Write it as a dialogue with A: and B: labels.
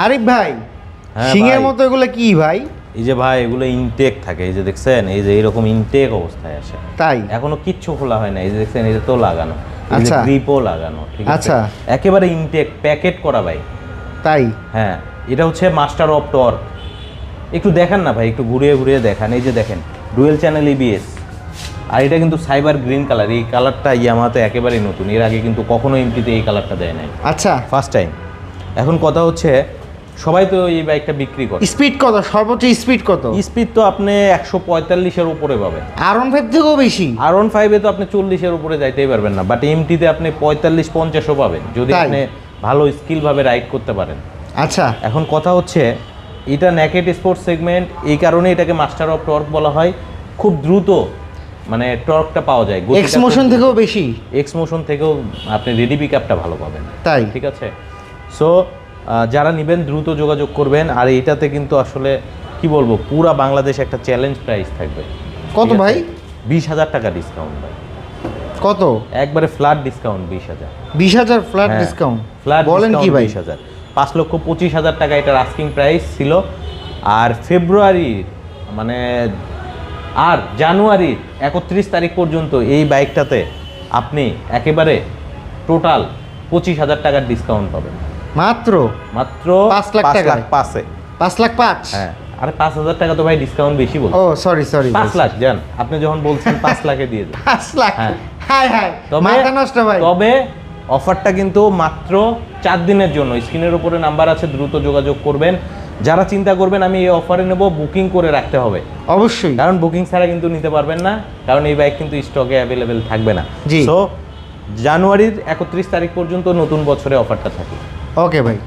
A: আরিফ ভাই,
B: হ্যাঁ
A: সিংহের
B: ভাই।
A: মতো এগুলো কি ভাই?
B: এই যে ভাই এগুলো ইনটেক থাকে, এই যে দেখছেন, এই যে এরকম ইনটেক অবস্থায় আসে,
A: তাই?
B: এখনো কিচ্ছু খোলা হয় না। এই যে দেখছেন, এটা তো লাগানো,
A: আচ্ছা।
B: গ্রিপও লাগানো, ঠিক আছে,
A: আচ্ছা।
B: একেবারে ইনটেক প্যাকেট করা ভাই।
A: তাই?
B: হ্যাঁ, এটা হচ্ছে মাস্টার অফ টর্ক। একটু দেখান না ভাই, একটু ঘুরিয়ে ঘুরিয়ে দেখান। এই যে দেখেন, ডুয়েল চ্যানেল ইবিএস, আর এটা কিন্তু সাইবার গ্রিন কালার। এই কালারটা ইয়ামাহাতে একেবারেই নতুন, এর আগে কিন্তু কখনো এমটিতে এই কালারটা দেয় নাই,
A: আচ্ছা।
B: First time. এখন কথা হচ্ছে, সবাই তো এই বাইকটা বিক্রি করে।
A: স্পিড কত? সর্বোচ্চ স্পিড কত?
B: স্পিড তো আপনি 145-এর উপরে পাবেন।
A: R15 থেকেও বেশি?
B: R15-এ তো আপনি 40-এর উপরে যাইতেই পারবেন না, বাট এমটিতে আপনি 45-50ও পাবেন যদি
A: তাই?
B: আপনি ভালো স্কিলভাবে রাইড করতে পারেন।
A: আচ্ছা।
B: এখন কথা হচ্ছে, এটা নেকেড স্পোর্টস সেগমেন্ট, এই কারণে এটাকে মাস্টার অফ টর্ক বলা হয়। খুব দ্রুত মানে টর্কটা পাওয়া যায়,
A: এক্স মোশন থেকেও বেশি?
B: এক্স মোশন থেকেও আপনি রেডি পিক আপটা ভালো পাবেন।
A: তাই?
B: ঠিক আছে। সো যারা নেবেন দ্রুত যোগাযোগ করবেন। আর এটাতে কিন্তু আসলে কি বলবো, পুরা বাংলাদেশে একটা চ্যালেঞ্জ প্রাইস থাকবে।
A: কত ভাই?
B: 20,000 টাকা ডিসকাউন্ট ভাই,
A: কত?
B: একবারে flat discount 20,000।
A: 20,000 flat discount?
B: Flat
A: বলেন কি ভাই?
B: 20,000, 5,25,000 টাকা এটার আস্কিং প্রাইস ছিল। আর ফেব্রুয়ারি মানে আর জানুয়ারির 31 তারিখ পর্যন্ত এই বাইকটাতে আপনি একেবারে টোটাল 25,000 টাকার ডিসকাউন্ট পাবেন।
A: মাত্র?
B: মাত্র
A: 5 লাখ টাকা?
B: 5,05,000।
A: 5 লাখ 5?
B: হ্যাঁ, আরে 5,000 টাকা তো ভাই ডিসকাউন্ট বেশি বল।
A: ও সরি সরি,
B: 5 লাখ যান, আপনি যখন বলছেন 5 লাখে দিয়ে দেন।
A: 5 লাখ?
B: হ্যাঁ।
A: হাই হাই, মাথা নষ্ট ভাই।
B: তবে অফারটা কিন্তু মাত্র 4 দিনের জন্য। স্ক্রিনের উপরে নাম্বার আছে, দ্রুত যোগাযোগ করবেন। যারা চিন্তা করবেন আমি এই অফারে নেব, বুকিং করে রাখতে হবে
A: অবশ্যই,
B: কারণ বুকিং ছাড়া কিন্তু নিতে পারবেন না, কারণ এই বাইক কিন্তু স্টকে অ্যাভেলেবেল থাকবে না।
A: জি।
B: সো জানুয়ারির 31 তারিখ পর্যন্ত নতুন বছরে অফারটা থাকে।
A: ওকে ভাই।